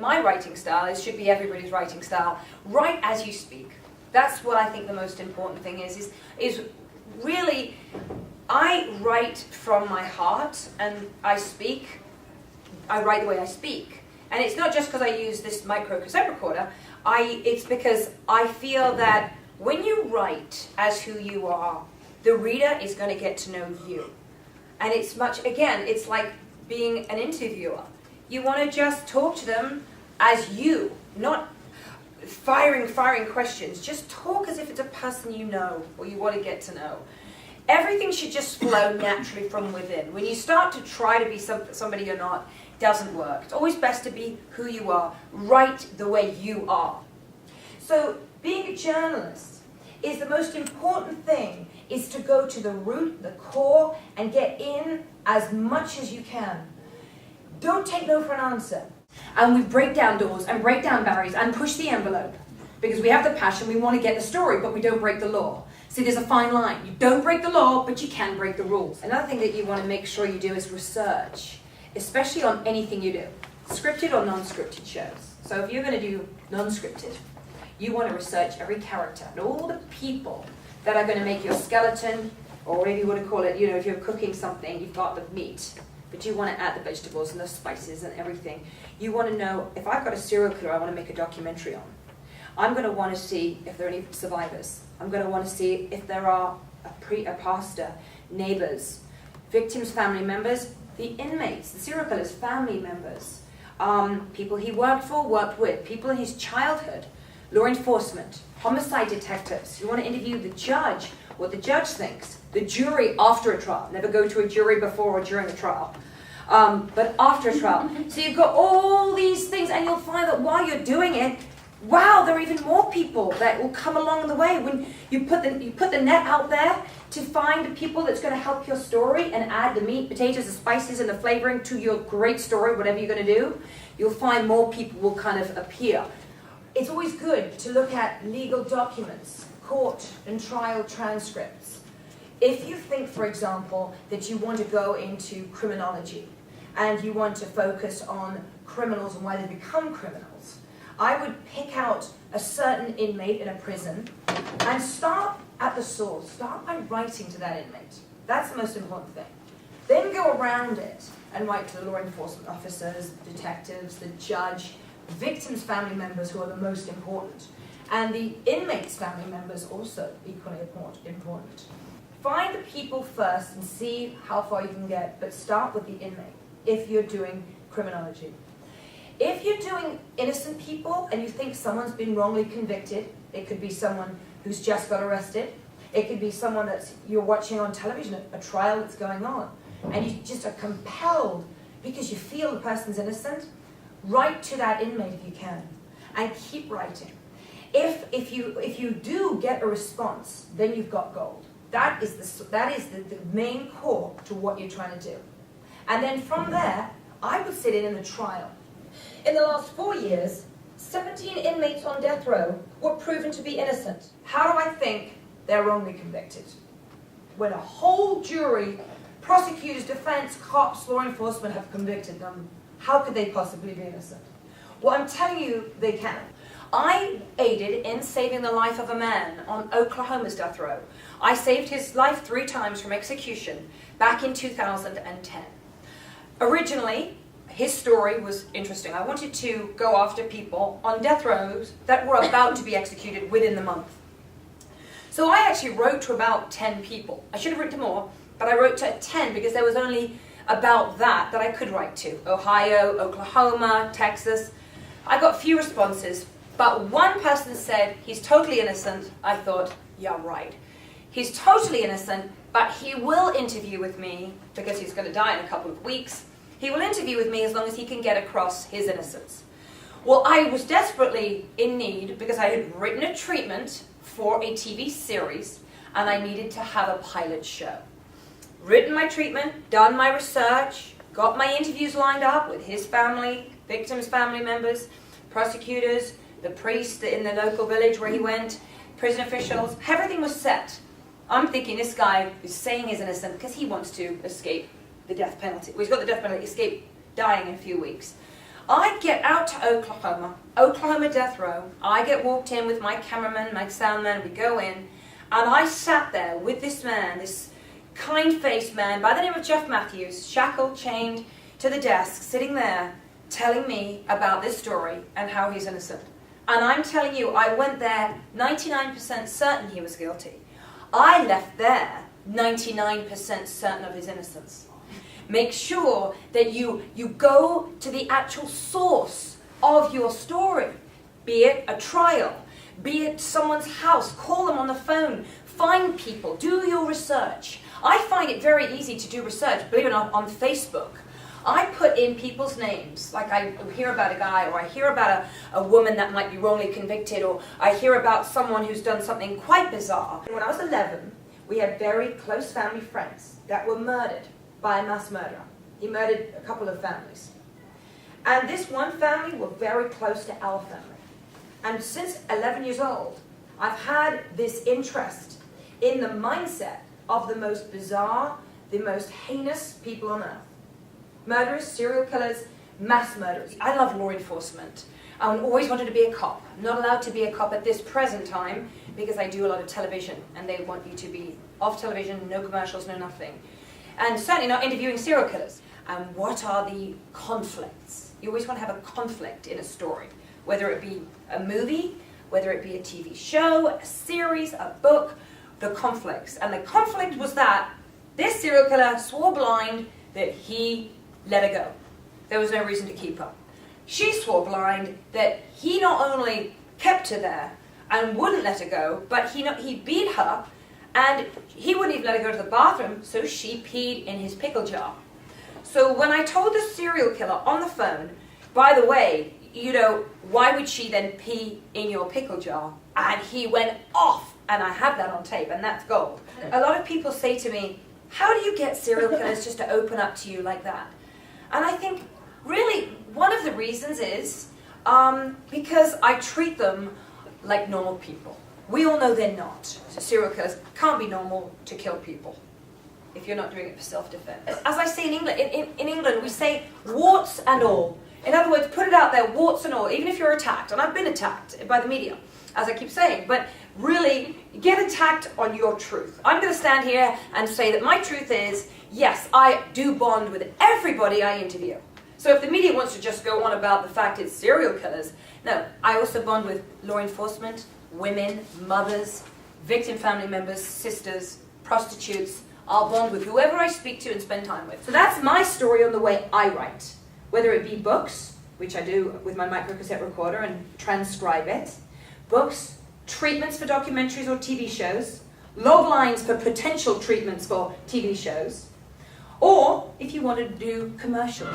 my writing style, it should be everybody's writing style. Write as you speak. That's what I think the most important thing is really, I write from my heart, and I write the way I speak. And it's not just because I use this micro cassette recorder, it's because I feel that when you write as who you are, the reader is going to get to know you. And it's it's like being an interviewer. You want to just talk to them as you, not firing questions. Just talk as if it's a person you know or you want to get to know. Everything should just flow naturally from within. When you start to try to be somebody you're not, it doesn't work. It's always best to be who you are. Write the way you are. So being a journalist is the most important thing, is to go to the root, the core, and get in as much as you can. Don't take no for an answer. And we break down doors and break down barriers and push the envelope because we have the passion, we want to get the story, but we don't break the law. See, there's a fine line. You don't break the law, but you can break the rules. Another thing that you want to make sure you do is research, especially on anything you do, scripted or non-scripted shows. So if you're going to do non-scripted, you want to research every character and all the people that are going to make your skeleton, or whatever you want to call it. You know, if you're cooking something, you've got the meat, but you want to add the vegetables and the spices and everything. You want to know, if I've got a serial killer I want to make a documentary on, I'm going to want to see if there are any survivors. I'm going to want to see if there are a pastor, neighbors, victims' family members, the inmates, the serial killer's family members, people he worked with, people in his childhood, law enforcement, homicide detectives. You want to interview the judge, what the judge thinks, the jury after a trial. Never go to a jury before or during a trial, but after a trial. So you've got all these things, and you'll find that while you're doing it, wow, there are even more people that will come along the way. When you put the net out there to find the people that's going to help your story and add the meat, potatoes, the spices, and the flavoring to your great story, whatever you're going to do, you'll find more people will kind of appear. It's always good to look at legal documents, court and trial transcripts. If you think, for example, that you want to go into criminology and you want to focus on criminals and why they become criminals, I would pick out a certain inmate in a prison and start at the source. Start by writing to that inmate. That's the most important thing. Then go around it and write to the law enforcement officers, detectives, the judge, victims' family members, who are the most important, and the inmates' family members also equally important. Find the people first and see how far you can get, but start with the inmate if you're doing criminology. If you're doing innocent people and you think someone's been wrongly convicted, it could be someone who's just got arrested, it could be someone that you're watching on television, a trial that's going on, and you just are compelled because you feel the person's innocent, write to that inmate if you can, and keep writing. If you do get a response, then you've got gold. That is the main core to what you're trying to do. And then from there, I would sit in the trial. In the last 4 years, 17 inmates on death row were proven to be innocent. How do I think they're wrongly convicted? When a whole jury, prosecutors, defense, cops, law enforcement have convicted them, how could they possibly be innocent? Well, I'm telling you, they can. I aided in saving the life of a man on Oklahoma's death row. I saved his life 3 times from execution back in 2010. Originally, his story was interesting. I wanted to go after people on death rows that were about to be executed within the month. So I actually wrote to about 10 people. I should have written to more, but I wrote to 10 because there was only about that I could write to. Ohio, Oklahoma, Texas. I got few responses, but one person said, he's totally innocent. I thought, yeah, right. He's totally innocent, but he will interview with me because he's going to die in a couple of weeks. He will interview with me as long as he can get across his innocence. Well, I was desperately in need because I had written a treatment for a TV series and I needed to have a pilot show. Written my treatment, done my research, got my interviews lined up with his family, victims' family members, prosecutors, the priest in the local village where he went, prison officials. Everything was set. I'm thinking this guy is saying he's innocent because he wants to escape the death penalty. Well, he's got the death penalty, escape dying in a few weeks. I get out to Oklahoma death row. I get walked in with my cameraman, my soundman, we go in, and I sat there with this man, this kind-faced man by the name of Jeff Matthews, shackled, chained to the desk, sitting there, telling me about this story and how he's innocent. And I'm telling you, I went there 99% certain he was guilty. I left there 99% certain of his innocence. Make sure that you go to the actual source of your story, be it a trial, be it someone's house, call them on the phone, find people, do your research. I find it very easy to do research, believe it or not, on Facebook. I put in people's names, like I hear about a guy, or I hear about a woman that might be wrongly convicted, or I hear about someone who's done something quite bizarre. When I was 11, we had very close family friends that were murdered by a mass murderer. He murdered a couple of families. And this one family were very close to our family. And since 11 years old, I've had this interest in the mindset of the most bizarre, the most heinous people on earth. Murderers, serial killers, mass murderers. I love law enforcement. I always wanted to be a cop. I'm not allowed to be a cop at this present time because I do a lot of television and they want you to be off television, no commercials, no nothing. And certainly not interviewing serial killers. And what are the conflicts? You always want to have a conflict in a story, whether it be a movie, whether it be a TV show, a series, a book, the conflicts. And the conflict was that this serial killer swore blind that he let her go. There was no reason to keep her. She swore blind that he not only kept her there and wouldn't let her go, but he beat her and he wouldn't even let her go to the bathroom, so she peed in his pickle jar. So when I told the serial killer on the phone, by the way, why would she then pee in your pickle jar? And he went off, and I have that on tape, and that's gold. A lot of people say to me, how do you get serial killers just to open up to you like that? And I think, really, one of the reasons is because I treat them like normal people. We all know they're not. So serial killers can't be normal to kill people if you're not doing it for self-defense. As I say in England, in England we say warts and all. In other words, put it out there, warts and all, even if you're attacked. And I've been attacked by the media, as I keep saying. But really, get attacked on your truth. I'm going to stand here and say that my truth is, yes, I do bond with everybody I interview. So if the media wants to just go on about the fact it's serial killers, no, I also bond with law enforcement, women, mothers, victim family members, sisters, prostitutes. I'll bond with whoever I speak to and spend time with. So that's my story on the way I write. Whether it be books, which I do with my microcassette recorder and transcribe it, books, treatments for documentaries or TV shows, log lines for potential treatments for TV shows, or if you wanted to do commercials.